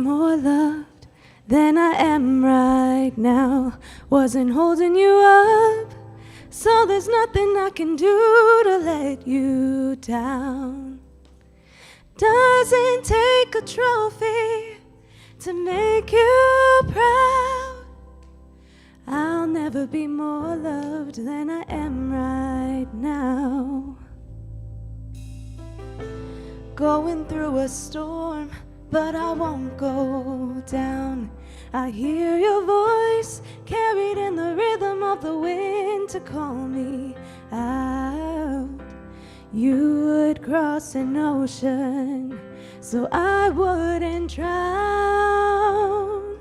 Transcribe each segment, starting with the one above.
more loved than I am right now. Wasn't holding you up, so there's nothing I can do to let you down. Doesn't take a trophy to make you proud. I'll never be more loved than I am right now. Going through a storm, but I won't go down. I hear your voice carried in the rhythm of the wind to call me out. You would cross an ocean so I wouldn't drown.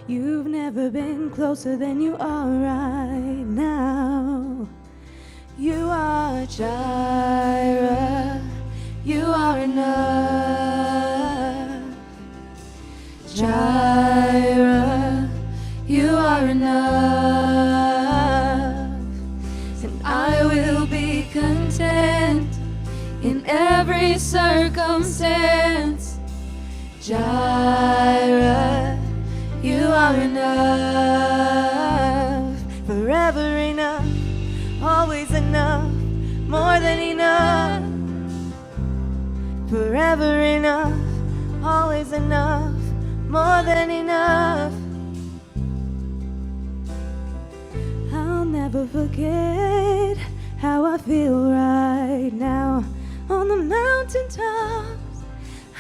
You've never been closer than you are right now. You are Jireh, you are enough. Jireh, you are enough. And I will be content in every circumstance. Jireh, you are enough. Forever enough, always enough, more than enough. Forever enough, always enough, more than enough. I'll never forget how I feel right now on the mountaintops.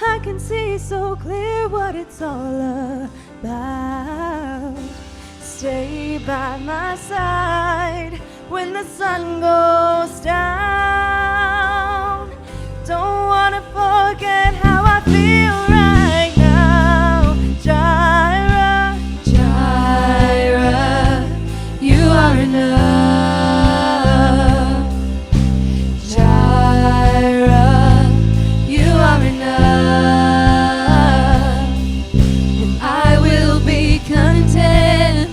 I can see so clear what it's all about. Stay by my side when the sun goes down. Don't wanna forget how I feel right now. Jireh, Jireh, you are enough. Jireh, you are enough. And I will be content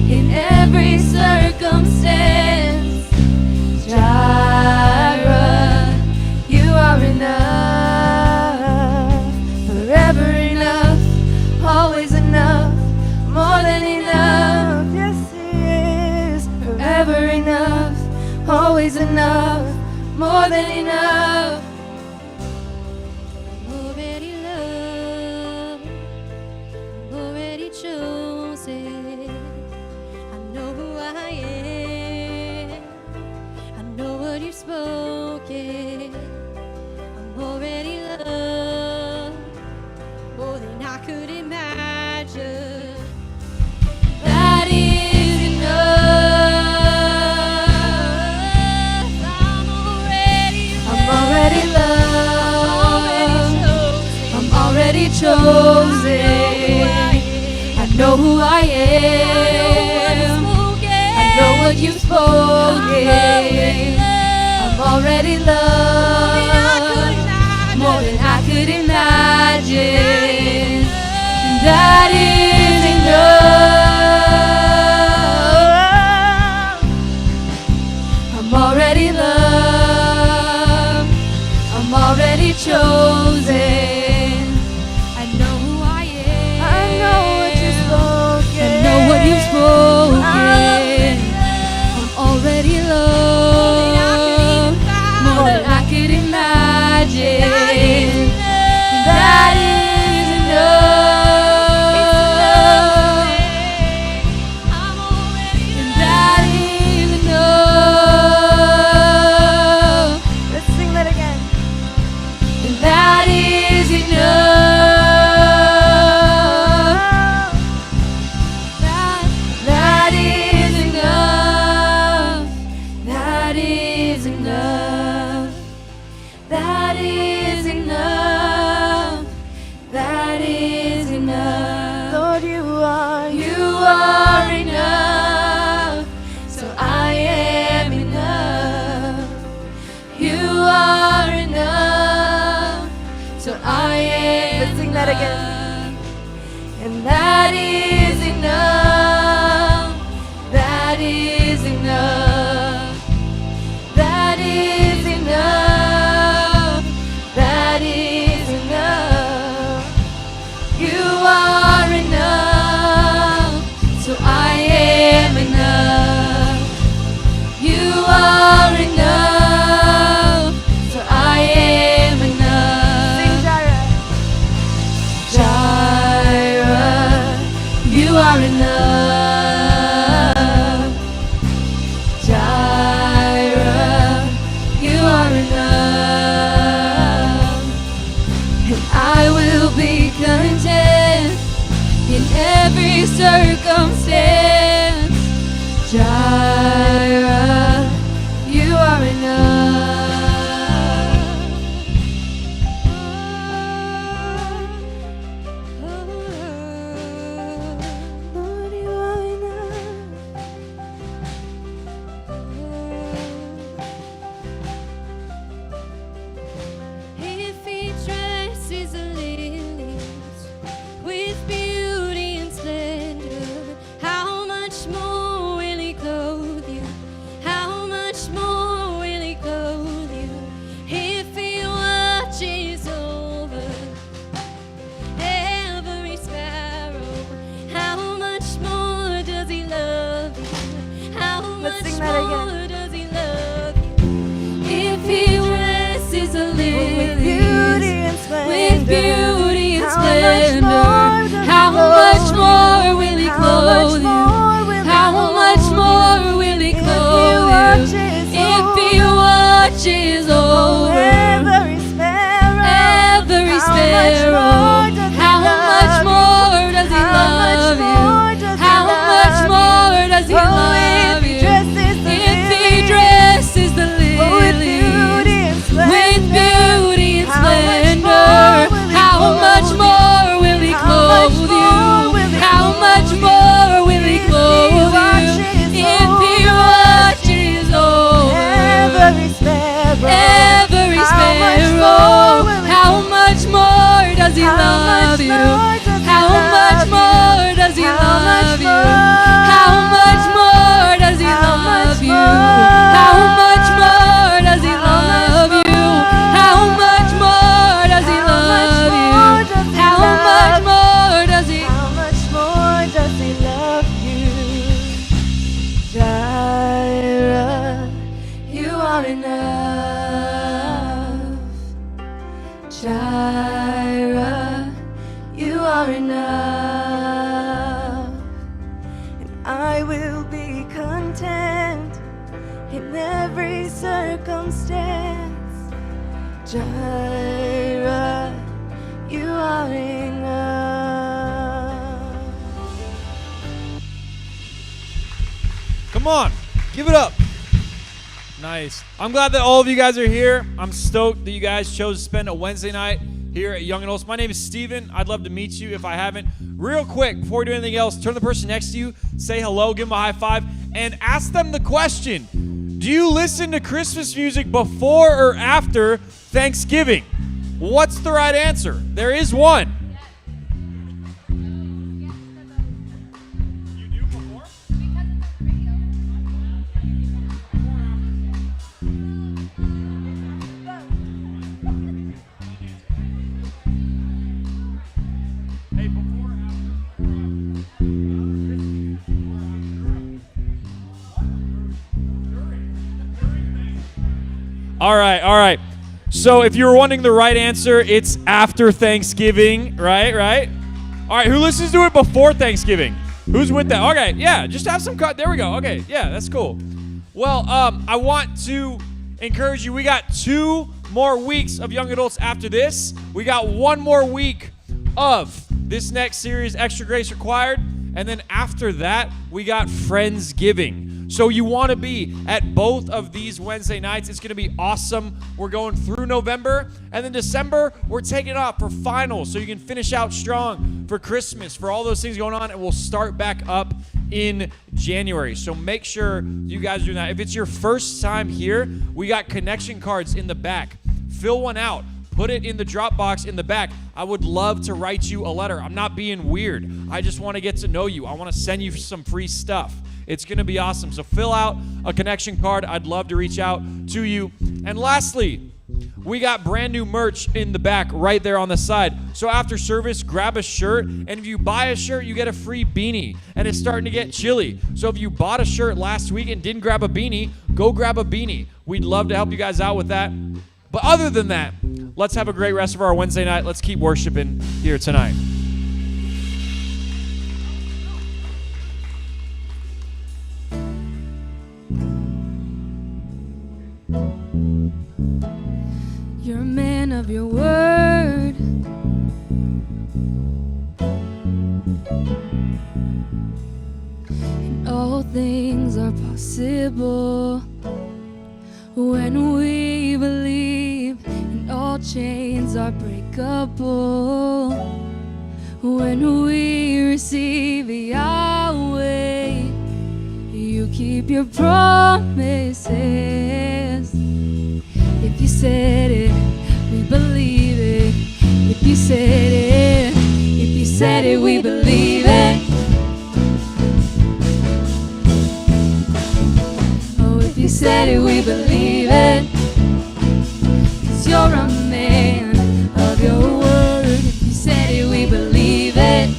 in every circumstance. Jireh, you are enough. Forever enough, always enough, more than enough. Yes, He is. Forever enough, always enough, more than enough. I'm already loved, I'm already chosen. I know who I am, I know what You've spoken. I'm already loved, more than I could imagine. That is enough. I'm already loved, I'm already chosen. I know who I am, I know what You've spoken. I'm already loved, more than I could imagine. That is enough. I'm already loved, I'm already chosen. I know who I am, I know what You've spoken. I know what You've spoken. I'm already loved, more than I could imagine. That is enough. That is enough. Let's sing that again. And that is enough. That is enough. That is enough. That is enough. That is enough. Lord, You are enough. So I am enough. You are enough. So I am. Let's sing that again. And that is enough. That is enough. That is enough. That is enough. You are are enough. Jireh, you are enough. And I will be content in every circumstance. Jireh, you are enough. Lord, you are enough. If he dresses the lilies with beauty and splendor, how much more will he clothe you? How much more will he clothe you? If he watches over every sparrow, how much more does he love you? How Let's much sing that again. more does he love you? If he dresses the With lilies beauty and with splendor, beauty and how splendor, much more will he how clothe much you? more will he How much clothe more you? will he How much more will he If he clothe you? If he watches over every sparrow, every sparrow, how much more does he love you? How much more does he love you? If he dresses the lilies with beauty and splendor, how much more will he clothe you? How much more will he clothe you? If he watches over every sparrow, every sparrow, how much more does he love you? How much more does he love you? How much more does he love you? How much more does he love you? How much more does he love you? How much more does he? How much more does he love you? Jireh, You are enough. Jireh, you are enough. and I will be content in every circumstance. Jireh, you are enough. Come on, give it up. Nice. I'm glad that all of you guys are here. I'm stoked that you guys chose to spend a Wednesday night here at Young Adults. My name is Steven. I'd love to meet you if I haven't. Real quick, before we do anything else, turn to the person next to you, say hello, give them a high five, and ask them the question. Do you listen to Christmas music before or after Thanksgiving? What's the right answer? There is one. You do before? Hey, before or All right. So if you were wanting the right answer, it's after Thanksgiving, right? All right, who listens to it before Thanksgiving? Who's with that? Okay, yeah, just have some cut. There we go. Okay, yeah, that's cool. Well, I want to encourage you. We got 2 more weeks of Young Adults after this. We got 1 more week of this next series, Extra Grace Required. And then after that, we got Friendsgiving. So you want to be at both of these Wednesday nights. It's going to be awesome. We're going through November. And then December, we're taking it off for finals so you can finish out strong for Christmas, for all those things going on. And we'll start back up in January. So make sure you guys are doing that. If it's your first time here, we got connection cards in the back. Fill one out. Put it in the drop box in the back. I would love to write you a letter. I'm not being weird. I just want to get to know you. I want to send you some free stuff. It's going to be awesome. So fill out a connection card. I'd love to reach out to you. And lastly, we got brand new merch in the back right there on the side. So after service, grab a shirt. And if you buy a shirt, you get a free beanie. And it's starting to get chilly. So if you bought a shirt last week and didn't grab a beanie, go grab a beanie. We'd love to help you guys out with that. But other than that, let's have a great rest of our Wednesday night. Let's keep worshiping here tonight. You're a man of your word. And all things are possible when we believe, and all chains are breakable when we receive Yahweh. You keep your promises. If you said it, we believe it. If you said it, if you said it, we believe it. Oh, if you said it, we believe it. 'Cause you're a man of your word. If you said it, we believe it.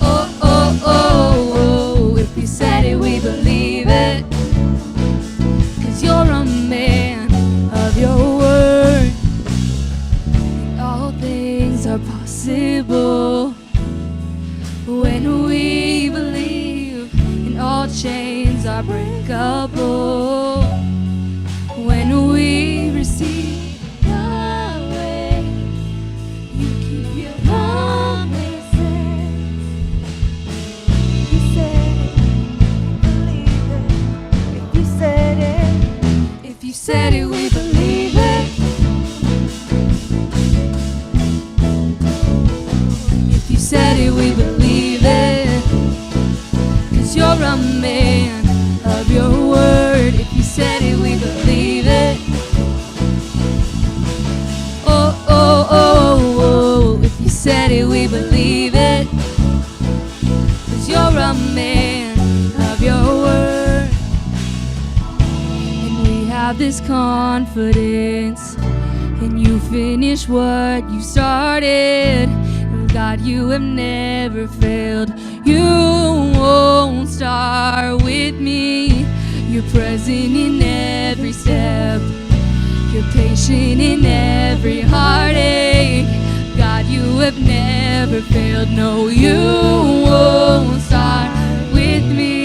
Oh, oh, oh, oh, if you said it, we believe it. 'Cause you're a man of your word. And all things are possible when we believe, and all chains are breakable when we receive Yahweh. You keep your promises. You said it, believe it. If you said it, If you said it, we believe it. If you said it, we believe it. 'Cause you're a man of your word. If you said it, we believe it. Oh, oh, oh, oh. If you said it, we believe it. 'Cause you're a man of your word. And we have this confidence, and you finish what you started. God, you have never failed. You won't start with me. You're present in every step. You're patient in every heartache. God, you have never failed. No, you won't start with me.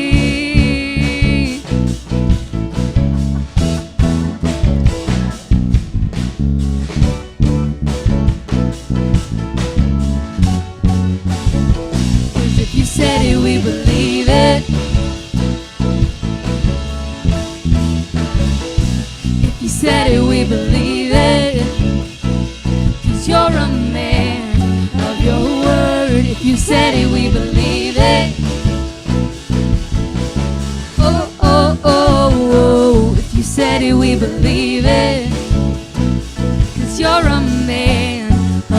If you said it, we believe it. If you said it, we believe it. 'Cause you're a man of your word. If you said it, we believe it. Oh, oh, oh, oh. If you said it, we believe it. 'Cause you're a man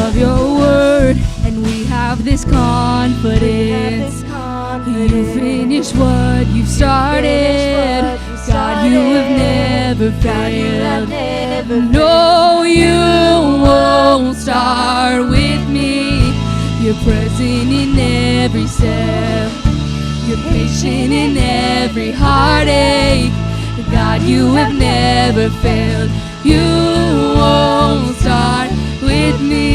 of your word. And we have this confidence. You finish what you've started. God, you have never failed. No, you won't start with me. You're present in every step. You're patient in every heartache. God, you have never failed. You won't start with me.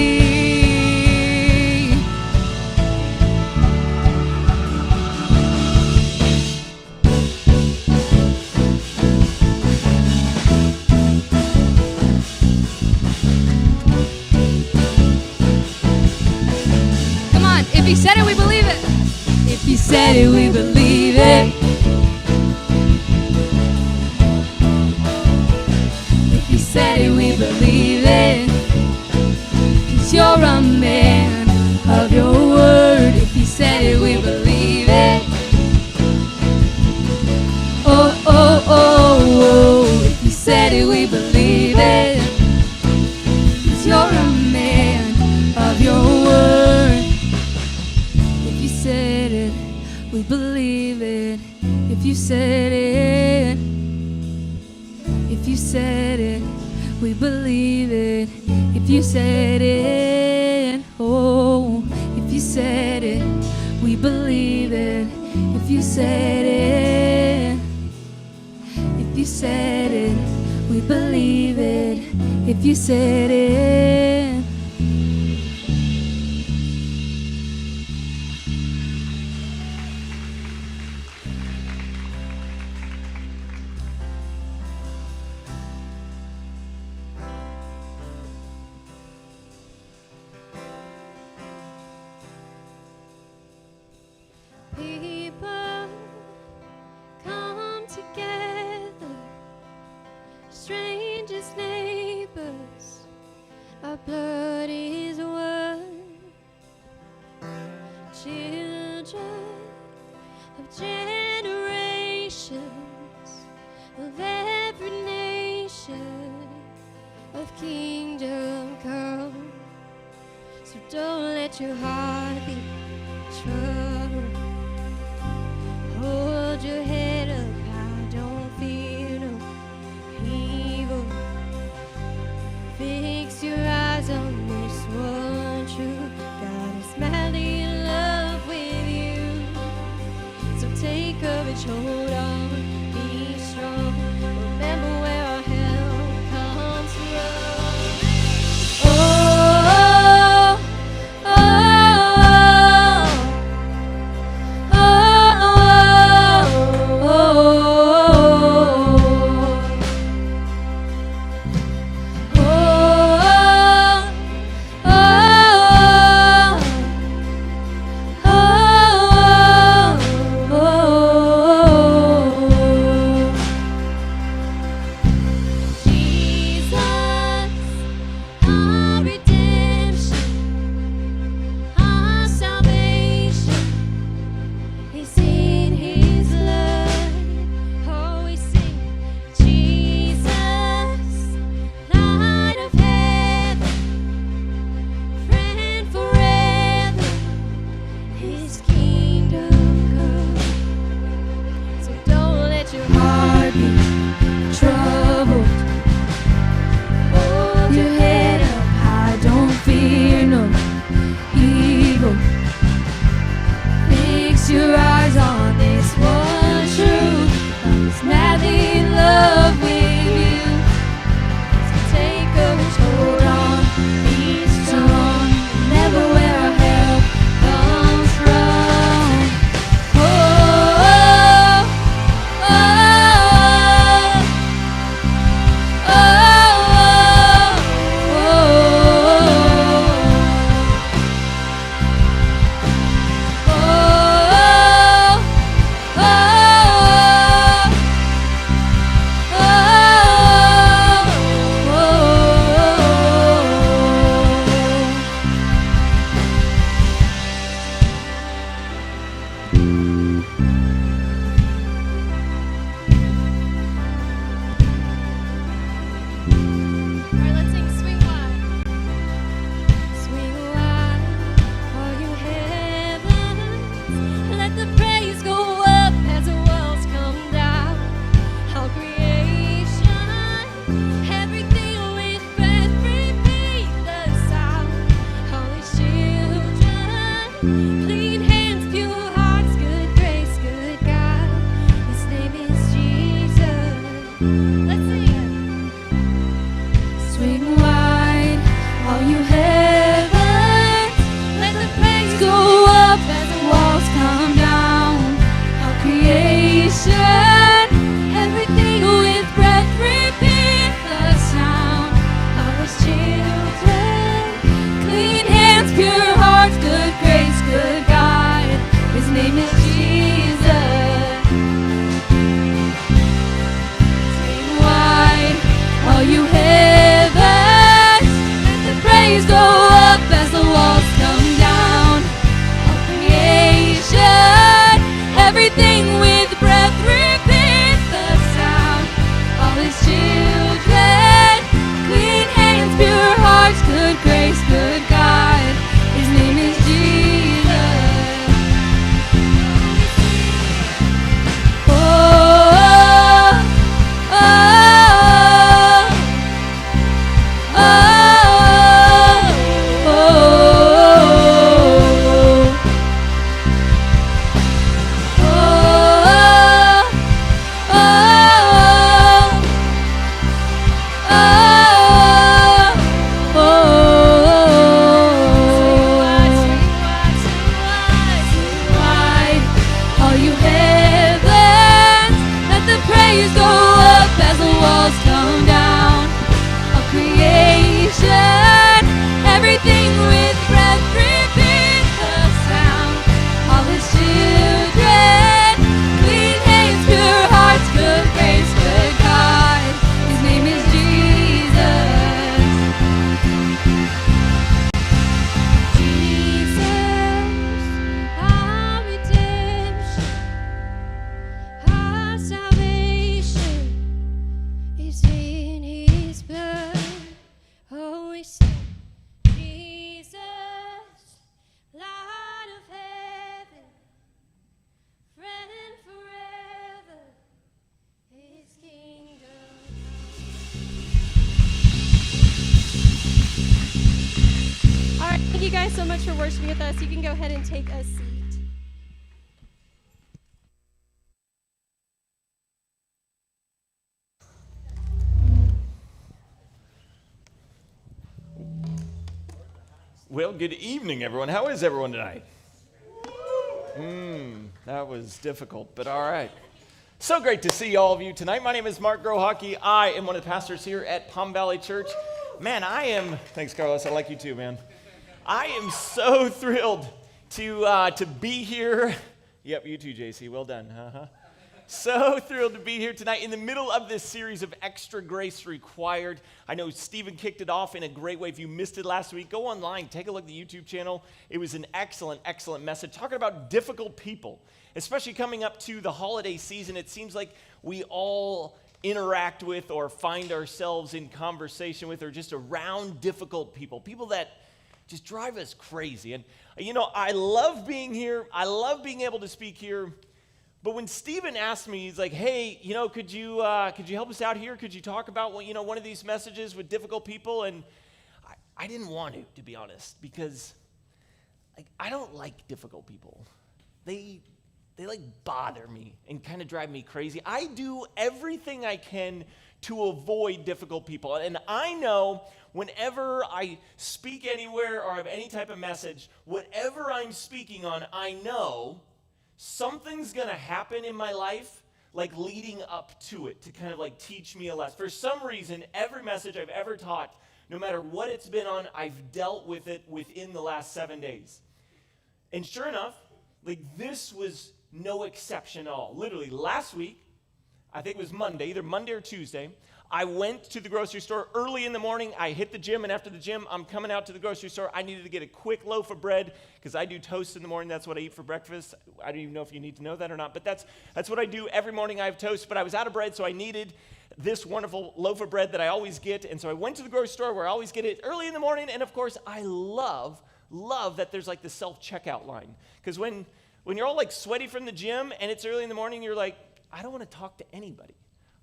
If he said it, we believe it. If he said it, we believe it. If he said it, we believe it. 'Cause you're a man of your word. If he said it, we believe it. Oh, oh, oh, oh. If he said it, we believe it. 'Cause you're a man of your word. If you said it, we believe it. If you said it, if you said it, we believe it. If you said it, oh, if you said it, we believe it. If you said it, if you said it, we believe it. If you said it. People come together, strangers, neighbors, our blood is one. Children of generations, of every nation, of kingdom come. So don't let your heart be troubled. Hold your head up high, don't fear no evil. Fix your eyes on this one truth. God is madly in love with you. So take courage, hold on, be strong. Remember where our help comes from. Oh, oh, oh, oh, oh, your eyes on this one truth. God is madly in love with you. So take courage, hold on, be strong. Remember where our help comes from. Oh, oh, oh, oh, Alright, let's sing Swing Wide. Swing wide, all you heavens. Let the praise go up as the walls come down. All creation, everything with breath, repeat the sound. All His children, clean hands, pure hearts, good grace, good God. His name is Jesus. Let's sing it. Swing wide, all you heavens. Let the praise go up as the walls come down. All creation, everything with breath, repeat the sound. All His children, clean hands, pure hearts, good grace, good Thank you guys so much for worshiping with us. You can go ahead and take a seat. Well, good evening, everyone. How is everyone tonight? That was difficult, but all right. So great to see all of you tonight. My name is Mark Grochocki. I am one of the pastors here at Palm Valley Church. Man, thanks, Carlos. I like you too, man. I am so thrilled to be here. Yep, you too, JC. Well done. So thrilled to be here tonight in the middle of this series of Extra Grace Required. I know Stephen kicked it off in a great way. If you missed it last week, go online, take a look at the YouTube channel. It was an excellent, excellent message talking about difficult people, especially coming up to the holiday season. It seems like we all interact with or find ourselves in conversation with or just around difficult people that just drive us crazy. And, I love being here. I love being able to speak here. But when Stephen asked me, he's like, hey, could you help us out here? Could you talk about, one of these messages with difficult people? And I didn't want to be honest, because I don't like difficult people. They bother me and kind of drive me crazy. I do everything I can to avoid difficult people. And I know whenever I speak anywhere or have any type of message, whatever I'm speaking on, I know something's going to happen in my life, leading up to it, to kind of teach me a lesson. For some reason, every message I've ever taught, no matter what it's been on, I've dealt with it within the last 7 days. And sure enough, this was no exception at all. Literally, last week, I think it was Monday, either Monday or Tuesday, I went to the grocery store early in the morning. I hit the gym, and after the gym, I'm coming out to the grocery store. I needed to get a quick loaf of bread because I do toast in the morning. That's what I eat for breakfast. I don't even know if you need to know that or not, but that's what I do every morning. I have toast, but I was out of bread, so I needed this wonderful loaf of bread that I always get, and so I went to the grocery store where I always get it early in the morning, and of course, I love that there's the self-checkout line, because when you're all sweaty from the gym and it's early in the morning, you're like, I don't want to talk to anybody.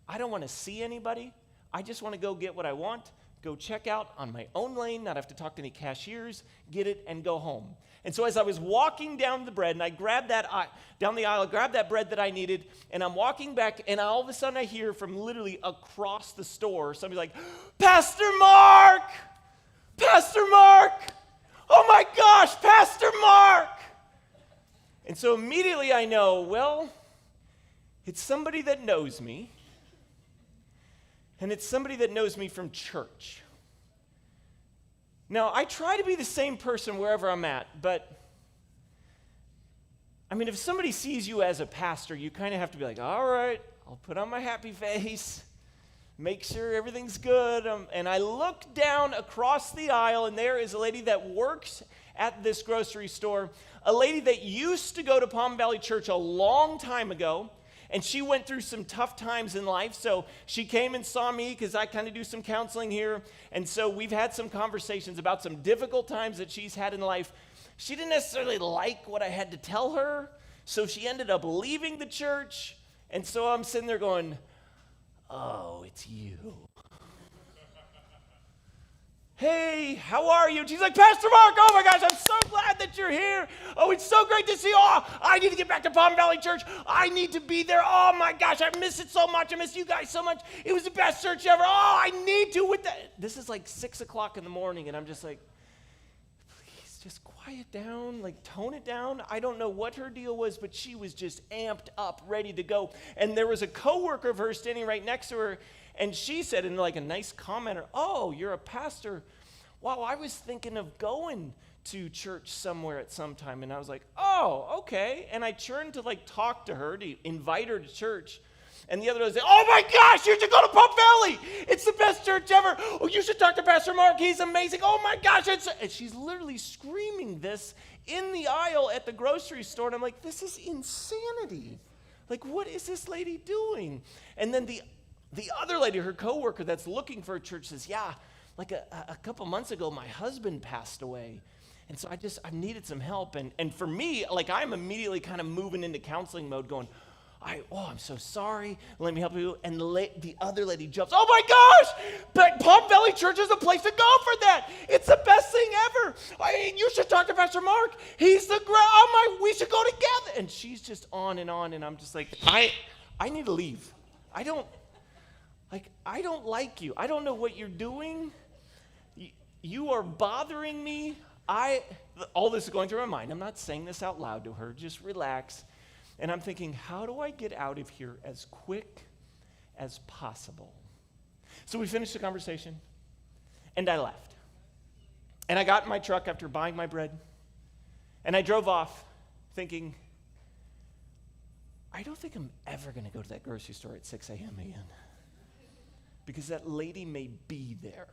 I don't want to see anybody. I just want to go get what I want, go check out on my own lane, not have to talk to any cashiers, get it, and go home. And so as I was walking down the bread, and I grabbed down the aisle, I grabbed that bread that I needed, and I'm walking back, and all of a sudden I hear from literally across the store, somebody like, Pastor Mark! Pastor Mark! Oh my gosh, Pastor Mark! And so immediately I know, well, it's somebody that knows me. And it's somebody that knows me from church. Now, I try to be the same person wherever I'm at, but if somebody sees you as a pastor, you kind of have to be like, all right, I'll put on my happy face, make sure everything's good. And I look down across the aisle, and there is a lady that works at this grocery store, a lady that used to go to Palm Valley Church a long time ago. And she went through some tough times in life, so she came and saw me because I kind of do some counseling here. And so we've had some conversations about some difficult times that she's had in life. She didn't necessarily like what I had to tell her, so she ended up leaving the church. And so I'm sitting there going, oh, it's you. Hey, how are you? And she's like, Pastor Mark, oh my gosh, I'm so glad that you're here. Oh, it's so great to see you. Oh, I need to get back to Palm Valley Church. I need to be there. Oh my gosh, I miss it so much. I miss you guys so much. It was the best church ever. Oh, I need to with that. This is 6 o'clock in the morning, and I'm just like, please just quiet down, tone it down. I don't know what her deal was, but she was just amped up, ready to go. And there was a coworker of hers standing right next to her, and she said in a nice commenter, oh, you're a pastor. Wow, I was thinking of going to church somewhere at some time. And I was like, oh, okay. And I turned to talk to her, to invite her to church. And the other was like, oh my gosh, you should go to Palm Valley. It's the best church ever. Oh, you should talk to Pastor Mark. He's amazing. Oh my gosh. And she's literally screaming this in the aisle at the grocery store. And I'm like, this is insanity. What is this lady doing? And then the other lady, her coworker that's looking for a church, says, yeah, a couple months ago, my husband passed away. And so I needed some help. And for me, I'm immediately kind of moving into counseling mode going, I'm so sorry. Let me help you. And the other lady jumps, oh my gosh, but Palm Valley Church is the place to go for that. It's the best thing ever. You should talk to Pastor Mark. He's the we should go together. And she's just on, and I'm just like, I need to leave. I don't like you. I don't know what you're doing. You are bothering me. All this is going through my mind. I'm not saying this out loud to her. Just relax. And I'm thinking, how do I get out of here as quick as possible? So we finished the conversation, and I left. And I got in my truck after buying my bread, and I drove off thinking, I don't think I'm ever going to go to that grocery store at 6 a.m. again, because that lady may be there.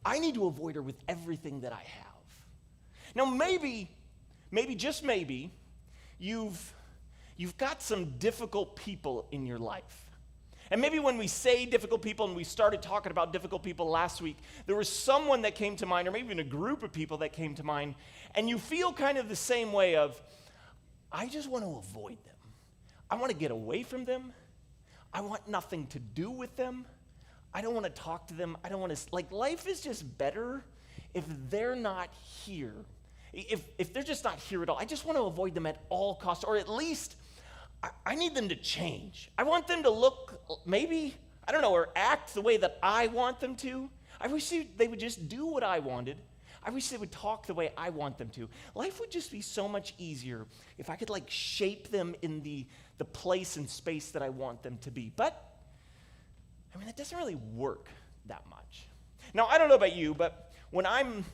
I need to avoid her with everything that I have. Now, maybe, just maybe, you've got some difficult people in your life. And maybe when we say difficult people, and we started talking about difficult people last week, there was someone that came to mind, or maybe even a group of people that came to mind, and you feel kind of the same way of, I just want to avoid them. I want to get away from them. I want nothing to do with them. I don't want to talk to them. I don't want to, life is just better if they're not here. If they're just not here at all. I just want to avoid them at all costs, or at least I need them to change. I want them to look, maybe, I don't know, or act the way that I want them to. I wish they would just do what I wanted. I wish they would talk the way I want them to. Life would just be so much easier if I could shape them in the place and space that I want them to be. But, that doesn't really work that much. Now, I don't know about you, but when I'm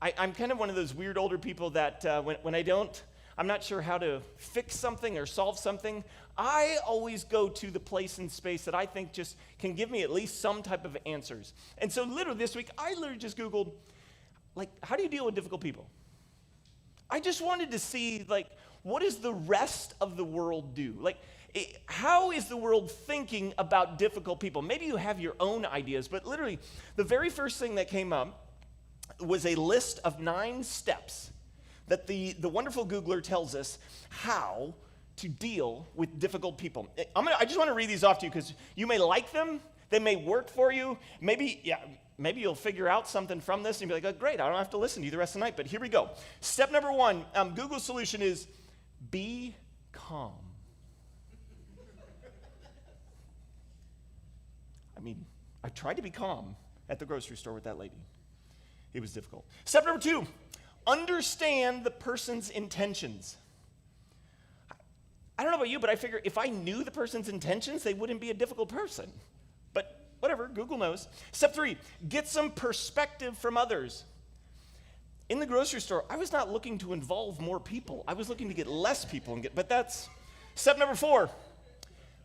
kind of one of those weird older people that when I'm not sure how to fix something or solve something, I always go to the place and space that I think just can give me at least some type of answers. And so literally this week, I literally just Googled, how do you deal with difficult people? I just wanted to see, what does the rest of the world do? How is the world thinking about difficult people? Maybe you have your own ideas, but literally the very first thing that came up was a list of 9 steps that the wonderful Googler tells us how to deal with difficult people. I just want to read these off to you because you may like them. They may work for you. Maybe you'll figure out something from this and be like, oh, great, I don't have to listen to you the rest of the night. But here we go. Step number 1, Google's solution is be calm. I tried to be calm at the grocery store with that lady. It was difficult. Step number 2, understand the person's intentions. I don't know about you, but I figure if I knew the person's intentions, they wouldn't be a difficult person. But whatever, Google knows. Step 3, get some perspective from others. In the grocery store, I was not looking to involve more people. I was looking to get less people. But that's step number 4.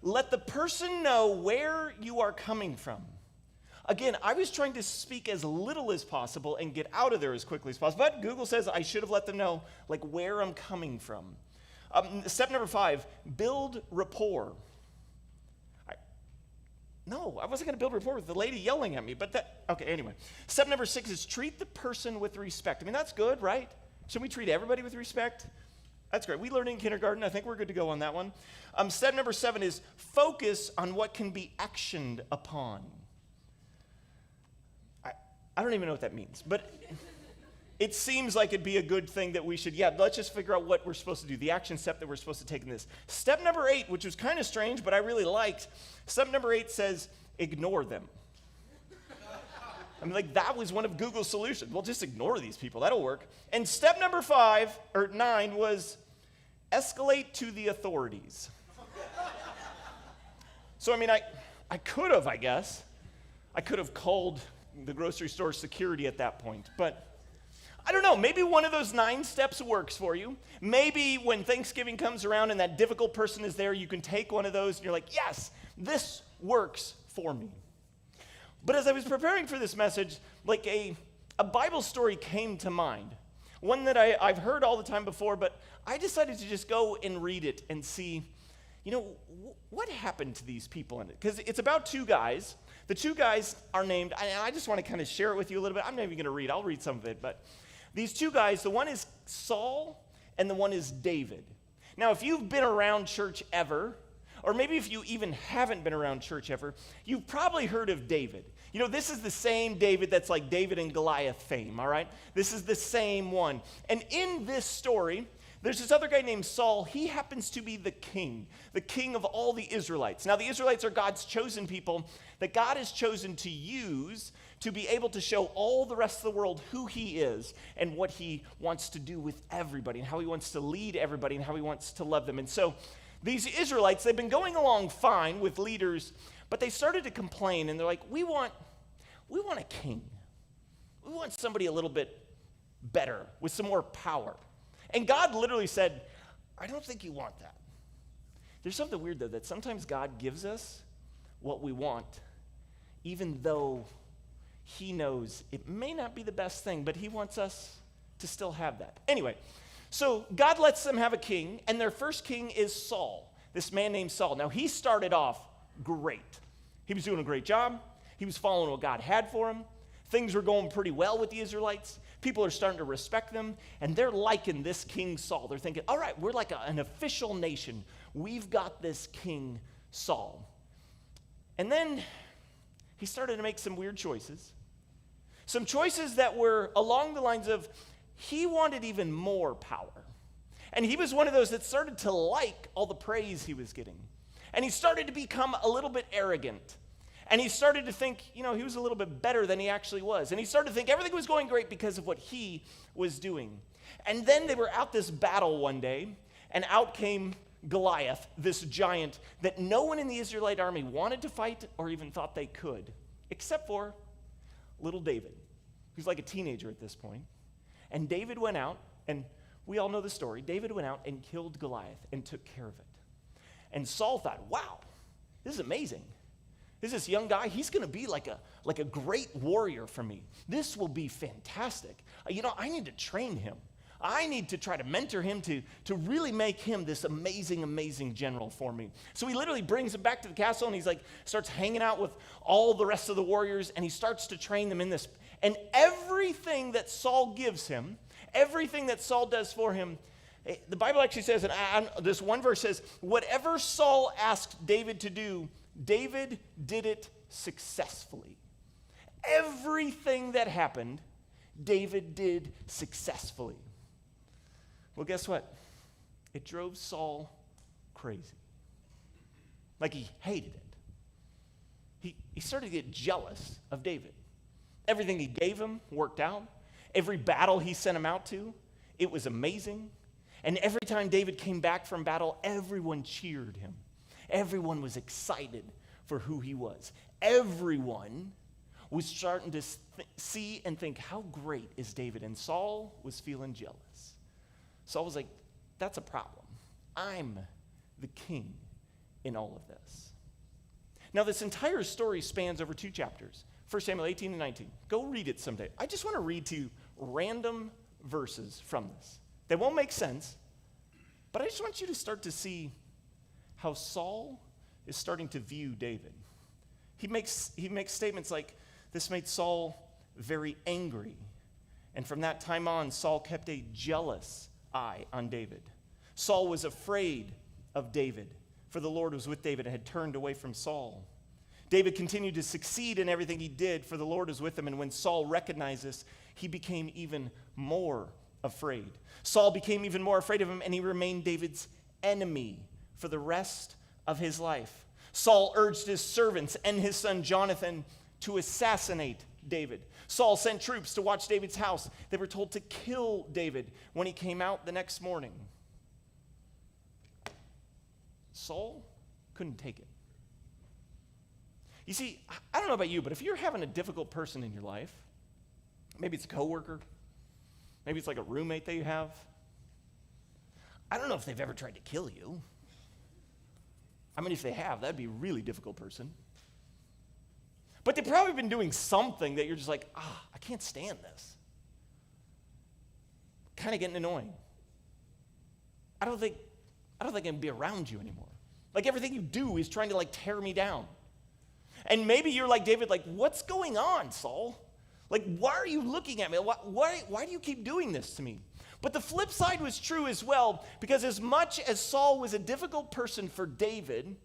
Let the person know where you are coming from. Again, I was trying to speak as little as possible and get out of there as quickly as possible. But Google says I should have let them know where I'm coming from. Step number 5, build rapport. I wasn't going to build rapport with the lady yelling at me, okay, anyway. Step number 6 is treat the person with respect. That's good, right? Should we treat everybody with respect? That's great. We learned in kindergarten. I think we're good to go on that one. Step number 7 is focus on what can be actioned upon. I don't even know what that means, but it seems like it'd be a good thing that we should, let's just figure out what we're supposed to do, the action step that we're supposed to take in this. Step number 8, which was kind of strange, but I really liked, step number 8 says, ignore them. That was one of Google's solutions. Well, just ignore these people. That'll work. And step number 9 was escalate to the authorities. So, I could have, I guess. I could have called the grocery store security at that point. But I don't know. Maybe one of those 9 steps works for you. Maybe when Thanksgiving comes around and that difficult person is there, you can take one of those and you're like, yes, this works for me. But as I was preparing for this message, a Bible story came to mind. One that I've heard all the time before, but I decided to just go and read it and see, what happened to these people in it? Because it's about 2 guys. The 2 guys are named, and I just want to kind of share it with you a little bit. I'm not even going to read. I'll read some of it. But these 2 guys, the one is Saul and the one is David. Now, if you've been around church ever, or maybe if you even haven't been around church ever, you've probably heard of David. You know, this is the same David that's like David and Goliath fame, all right? This is the same one. And in this story, there's this other guy named Saul. He happens to be the king of all the Israelites. Now, the Israelites are God's chosen people that God has chosen to use to be able to show all the rest of the world who he is and what he wants to do with everybody and how he wants to lead everybody and how he wants to love them. And so these Israelites, they've been going along fine with leaders, but they started to complain, and they're like, we want a king. We want somebody a little bit better with some more power. And God literally said, I don't think you want that. There's something weird, though, that sometimes God gives us what we want, even though he knows it may not be the best thing, but he wants us to still have that. Anyway, so God lets them have a king, and their first king is Saul, this man named Saul. Now, he started off great. He was doing a great job. He was following what God had for him. Things were going pretty well with the Israelites. People are starting to respect them, and they're liking this King Saul. They're thinking, all right, we're like an official nation. We've got this King Saul. And then he started to make some weird choices. Some choices that were along the lines of he wanted even more power. And he was one of those that started to like all the praise he was getting. And he started to become a little bit arrogant. And he started to think, you know, he was a little bit better than he actually was. And he started to think everything was going great because of what he was doing. And then they were out this battle one day, and out came Goliath, this giant that no one in the Israelite army wanted to fight or even thought they could, except for little David, who's like a teenager at this point. And David went out, and we all know the story. David went out and killed Goliath and took care of it. And Saul thought, wow, this is amazing. This young guy, he's going to be like a great warrior for me. This will be fantastic. You know, I need to train him. I need to try to mentor him to really make him this amazing, amazing general for me. So he literally brings him back to the castle, and he's like, starts hanging out with all the rest of the warriors, and he starts to train them in this. And everything that Saul gives him, everything that Saul does for him, the Bible actually says, and this one verse says, whatever Saul asked David to do, David did it successfully. Everything that happened, David did successfully. Well, guess what? It drove Saul crazy. Like he hated it. He started to get jealous of David. Everything he gave him worked out. Every battle he sent him out to, it was amazing. And every time David came back from battle, everyone cheered him. Everyone was excited for who he was. Everyone was starting to see and think, how great is David? And Saul was feeling jealous. Saul was like, that's a problem. I'm the king in all of this. Now, this entire story spans over 2 chapters, 1 Samuel 18 and 19. Go read it someday. I just want to read to you random verses from this. They won't make sense, but I just want you to start to see how Saul is starting to view David. He makes statements like, this made Saul very angry. And from that time on, Saul kept a jealous eye on David. Saul was afraid of David, for the Lord was with David and had turned away from Saul. David continued to succeed in everything he did, for the Lord was with him. And when Saul recognized this, he became even more afraid. Saul became even more afraid of him, and he remained David's enemy for the rest of his life. Saul urged his servants and his son Jonathan to assassinate David. Saul sent troops to watch David's house. They were told to kill David when he came out the next morning. Saul couldn't take it. You see, I don't know about you, but if you're having a difficult person in your life, maybe it's a coworker, maybe it's like a roommate that you have, I don't know if they've ever tried to kill you. I mean, if they have, that'd be a really difficult person. But they've probably been doing something that you're just like, I can't stand this. Kind of getting annoying. I don't think I can be around you anymore. Like everything you do is trying to like tear me down. And maybe you're like David, like, what's going on, Saul? Like, why are you looking at me? Why do you keep doing this to me? But the flip side was true as well, because as much as Saul was a difficult person for David,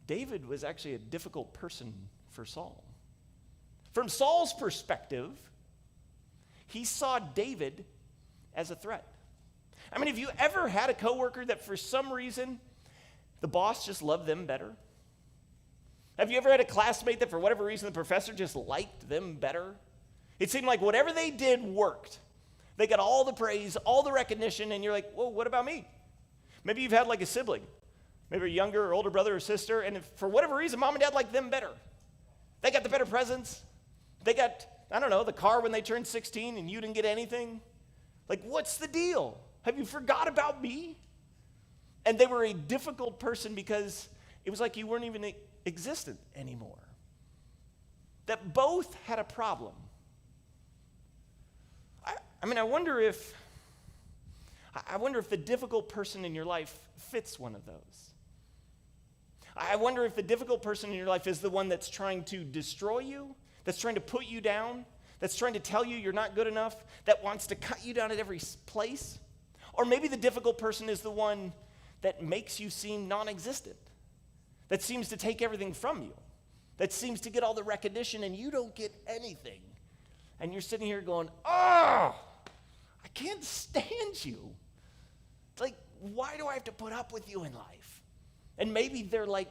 David was actually a difficult person for Saul. From Saul's perspective, he saw David as a threat. I mean, have you ever had a coworker that for some reason the boss just loved them better? Have you ever had a classmate that for whatever reason the professor just liked them better? It seemed like whatever they did worked. They got all the praise, all the recognition, and you're like, whoa, what about me? Maybe you've had like a sibling, maybe a younger or older brother or sister, and if for whatever reason mom and dad liked them better. They got the better presents. They got, I don't know, the car when they turned 16 and you didn't get anything. Like, what's the deal? Have you forgot about me? And they were a difficult person because it was like you weren't even existent anymore. That both had a problem. I wonder if the difficult person in your life fits one of those. I wonder if the difficult person in your life is the one that's trying to destroy you, that's trying to put you down, that's trying to tell you you're not good enough, that wants to cut you down at every place. Or maybe the difficult person is the one that makes you seem non-existent, that seems to take everything from you, that seems to get all the recognition and you don't get anything. And you're sitting here going, oh, I can't stand you. It's like, why do I have to put up with you in life? And maybe they're like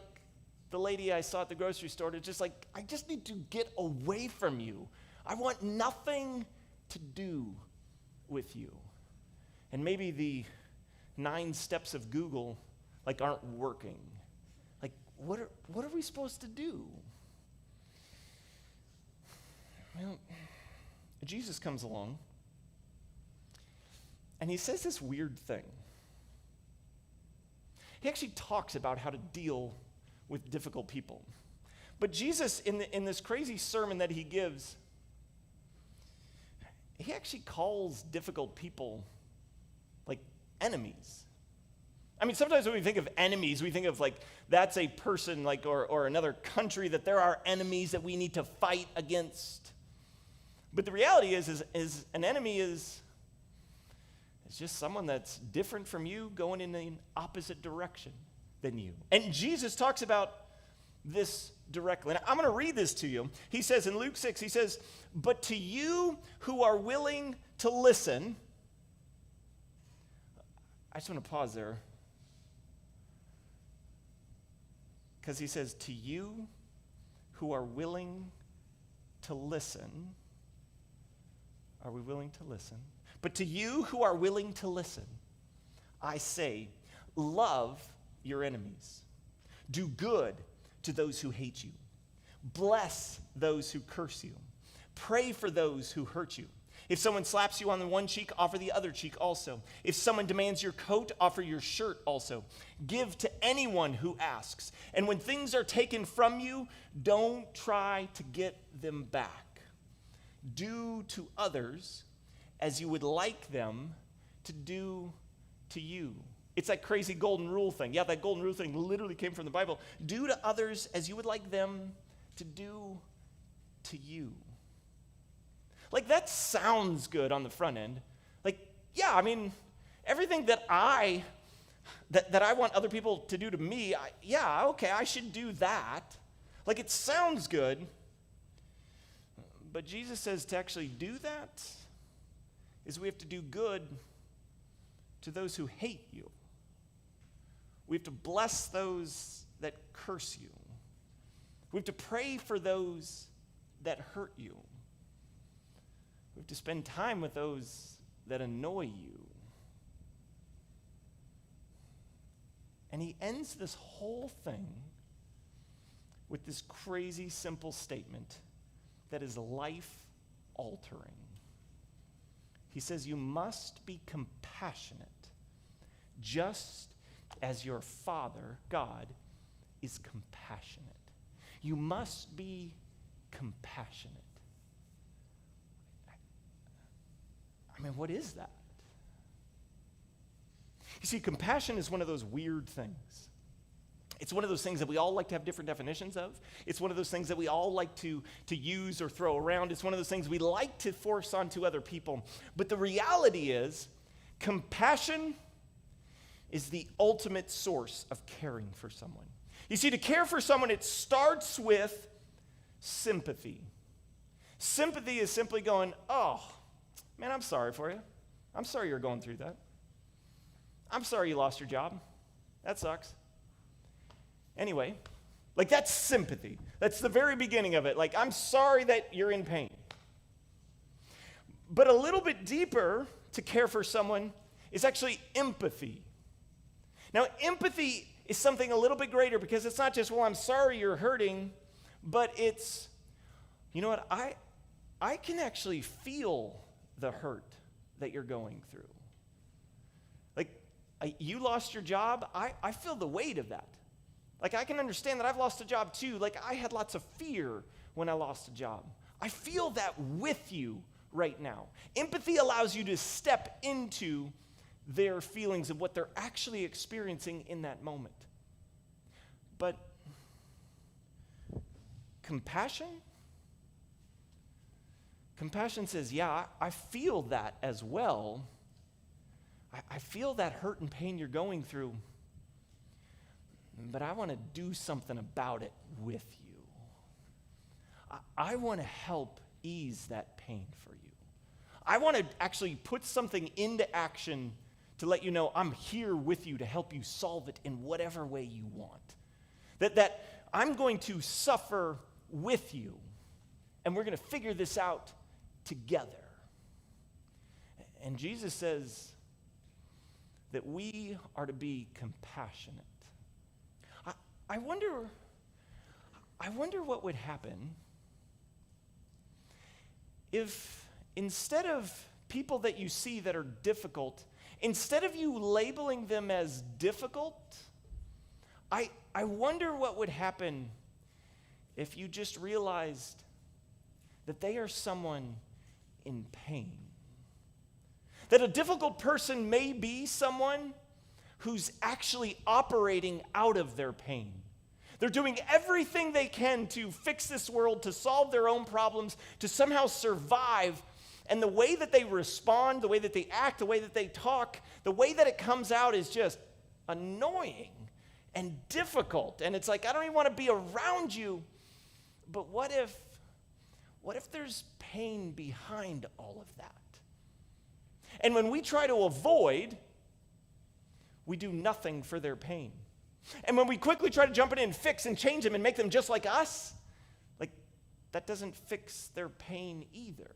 the lady I saw at the grocery store. It's just like, I just need to get away from you. I want nothing to do with you. And maybe the 9 steps of Google like aren't working. Like, what are we supposed to do? Well, Jesus comes along and he says this weird thing. He actually talks about how to deal with difficult people. But Jesus, in this crazy sermon that he gives, he actually calls difficult people like enemies. I mean, sometimes when we think of enemies, we think of like that's a person like or another country, that there are enemies that we need to fight against. But the reality is an enemy is just someone that's different from you, going in an opposite direction than you. And Jesus talks about this directly. And I'm going to read this to you. He says in Luke 6, he says, but to you who are willing to listen, I just want to pause there. Because he says, to you who are willing to listen, are we willing to listen? But to you who are willing to listen, I say, love your enemies. Do good to those who hate you. Bless those who curse you. Pray for those who hurt you. If someone slaps you on the one cheek, offer the other cheek also. If someone demands your coat, offer your shirt also. Give to anyone who asks. And when things are taken from you, don't try to get them back. Do to others as you would like them to do to you. It's that crazy golden rule thing. Yeah, that golden rule thing literally came from the Bible. Do to others as you would like them to do to you. Like, that sounds good on the front end. Like, yeah, I mean, everything that I want other people to do to me, okay, I should do that. Like, it sounds good. But Jesus says to actually do that is we have to do good to those who hate you. We have to bless those that curse you. We have to pray for those that hurt you. We have to spend time with those that annoy you. And he ends this whole thing with this crazy simple statement that is life-altering. He says, you must be compassionate just as your Father, God, is compassionate. You must be compassionate. I mean, what is that? You see, compassion is one of those weird things. It's one of those things that we all like to have different definitions of. It's one of those things that we all like to use or throw around. It's one of those things we like to force onto other people. But the reality is, compassion is the ultimate source of caring for someone. You see, to care for someone, it starts with sympathy. Sympathy is simply going, oh, man, I'm sorry for you. I'm sorry you're going through that. I'm sorry you lost your job. That sucks. Anyway, like that's sympathy. That's the very beginning of it. Like, I'm sorry that you're in pain. But a little bit deeper to care for someone is actually empathy. Now, empathy is something a little bit greater because it's not just, well, I'm sorry you're hurting, but it's, you know what, I can actually feel the hurt that you're going through. Like, you lost your job, I feel the weight of that. Like, I can understand that I've lost a job too. Like, I had lots of fear when I lost a job. I feel that with you right now. Empathy allows you to step into their feelings of what they're actually experiencing in that moment. But compassion says, yeah, I feel that as well. I feel that hurt and pain you're going through. But I want to do something about it with you. I want to help ease that pain for you. I want to actually put something into action to let you know I'm here with you to help you solve it in whatever way you want. That I'm going to suffer with you, and we're going to figure this out together. And Jesus says that we are to be compassionate. I wonder what would happen if instead of people that you see that are difficult, instead of you labeling them as difficult, I wonder what would happen if you just realized that they are someone in pain. That a difficult person may be someone who's actually operating out of their pain. They're doing everything they can to fix this world, to solve their own problems, to somehow survive. And the way that they respond, the way that they act, the way that they talk, the way that it comes out is just annoying and difficult. And it's like, I don't even want to be around you. But what if there's pain behind all of that? And when we try to avoid, we do nothing for their pain. And when we quickly try to jump in and fix and change them and make them just like us, like that doesn't fix their pain either.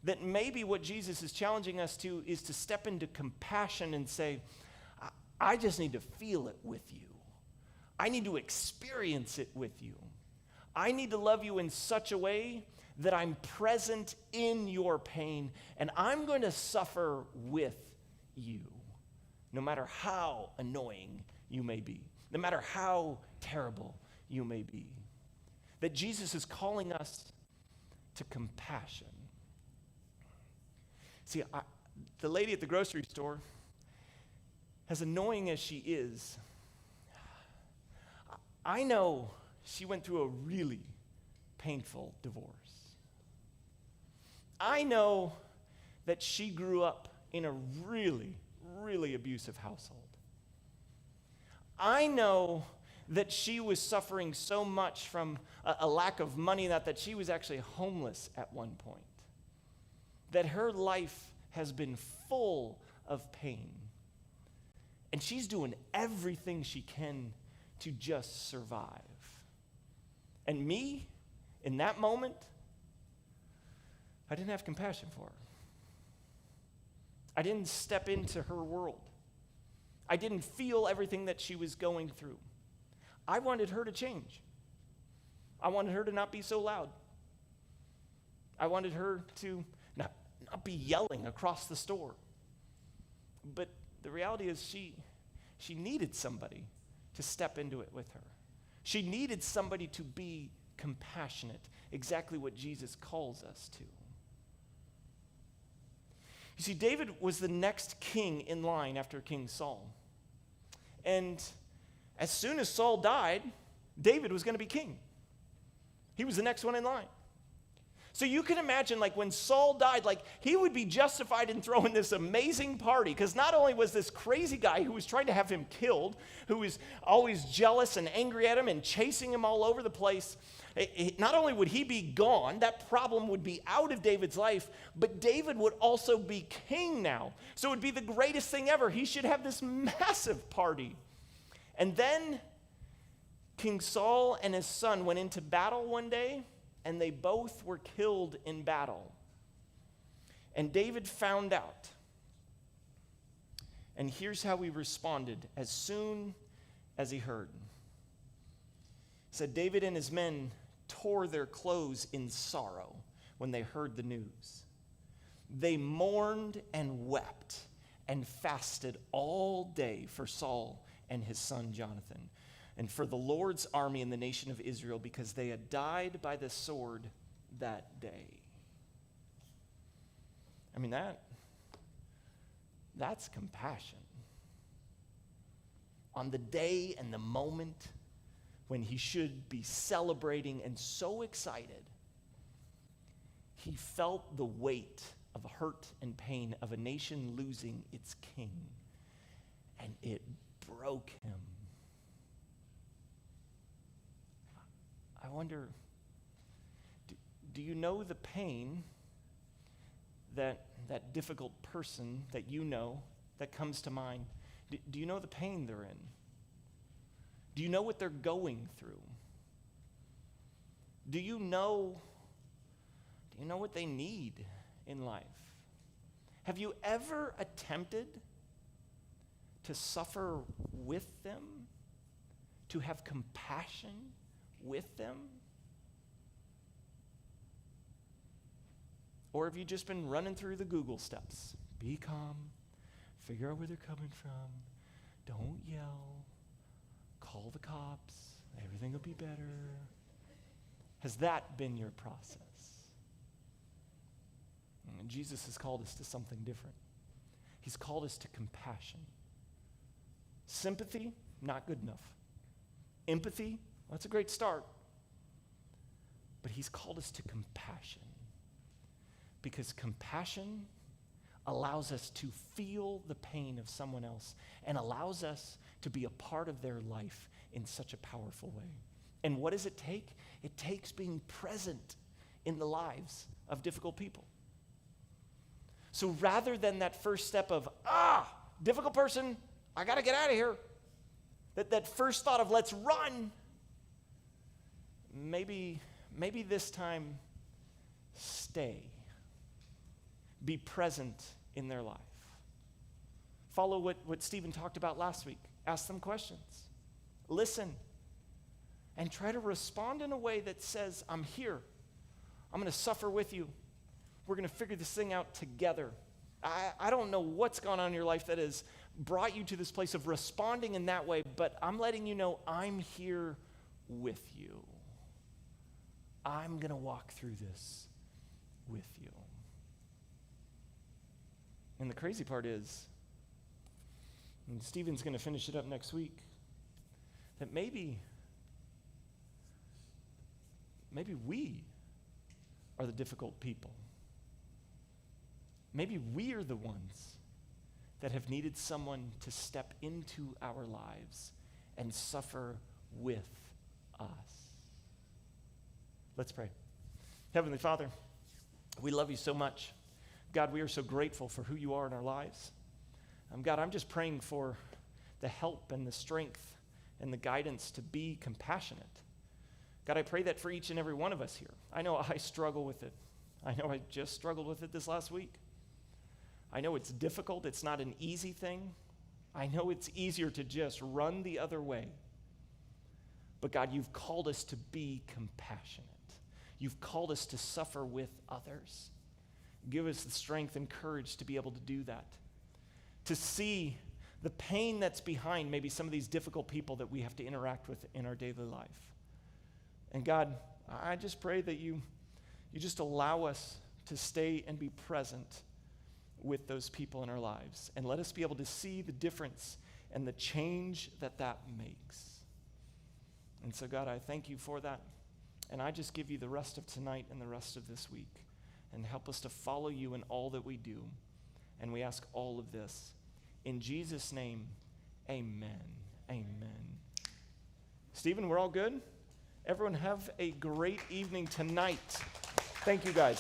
That maybe what Jesus is challenging us to is to step into compassion and say, I just need to feel it with you. I need to experience it with you. I need to love you in such a way that I'm present in your pain, and I'm going to suffer with you, no matter how annoying you may be, no matter how terrible you may be. That Jesus is calling us to compassion. See, the lady at the grocery store, as annoying as she is, I know she went through a really painful divorce. I know that she grew up in a really, really abusive household. I know that she was suffering so much from a lack of money that she was actually homeless at one point. That her life has been full of pain. And she's doing everything she can to just survive. And me, in that moment, I didn't have compassion for her. I didn't step into her world. I didn't feel everything that she was going through. I wanted her to change. I wanted her to not be so loud. I wanted her to not be yelling across the store. But the reality is she needed somebody to step into it with her. She needed somebody to be compassionate, exactly what Jesus calls us to. You see, David was the next king in line after King Saul. And as soon as Saul died, David was going to be king. He was the next one in line. So you can imagine, like, when Saul died, like, he would be justified in throwing this amazing party, because not only was this crazy guy who was trying to have him killed, who was always jealous and angry at him and chasing him all over the place, not only would he be gone, that problem would be out of David's life, but David would also be king now. So it would be the greatest thing ever. He should have this massive party. And then King Saul and his son went into battle one day, and they both were killed in battle. And David found out. And here's how he responded as soon as he heard. It said, David and his men tore their clothes in sorrow when they heard the news. They mourned and wept and fasted all day for Saul and his son Jonathan, and for the Lord's army and the nation of Israel, because they had died by the sword that day. I mean, that's compassion. On the day and the moment when he should be celebrating and so excited, he felt the weight of hurt and pain of a nation losing its king, and it broke him. I wonder, do you know the pain that difficult person that you know that comes to mind? Do you know the pain they're in? Do you know what they're going through? Do you know what they need in life? Have you ever attempted to suffer with them, to have compassion with them? Or have you just been running through the Google steps? Be calm, figure out where they're coming from, don't yell, call the cops, everything will be better. Has that been your process? And Jesus has called us to something different. He's called us to compassion. Sympathy, not good enough. Empathy, that's a great start. But he's called us to compassion, because compassion allows us to feel the pain of someone else and allows us to be a part of their life in such a powerful way. And what does it take? It takes being present in the lives of difficult people. So rather than that first step of, difficult person, I got to get out of here, that first thought of let's run, maybe this time stay. Be present in their life. Follow what Stephen talked about last week. Ask them questions. Listen. And try to respond in a way that says, I'm here. I'm going to suffer with you. We're going to figure this thing out together. I don't know what's gone on in your life that has brought you to this place of responding in that way, but I'm letting you know I'm here with you. I'm going to walk through this with you. And the crazy part is, and Stephen's going to finish it up next week, that maybe we are the difficult people. Maybe we are the ones that have needed someone to step into our lives and suffer with us. Let's pray. Heavenly Father, we love you so much. God, we are so grateful for who you are in our lives. God, I'm just praying for the help and the strength and the guidance to be compassionate. God, I pray that for each and every one of us here. I know I struggle with it. I know I just struggled with it this last week. I know it's difficult. It's not an easy thing. I know it's easier to just run the other way. But God, you've called us to be compassionate. You've called us to suffer with others. Give us the strength and courage to be able to do that. To see the pain that's behind maybe some of these difficult people that we have to interact with in our daily life. And God, I just pray that you just allow us to stay and be present with those people in our lives. And let us be able to see the difference and the change that that makes. And so, God, I thank you for that. And I just give you the rest of tonight and the rest of this week. And help us to follow you in all that we do. And we ask all of this in Jesus' name, amen. Amen. Stephen, we're all good? Everyone have a great evening tonight. Thank you, guys.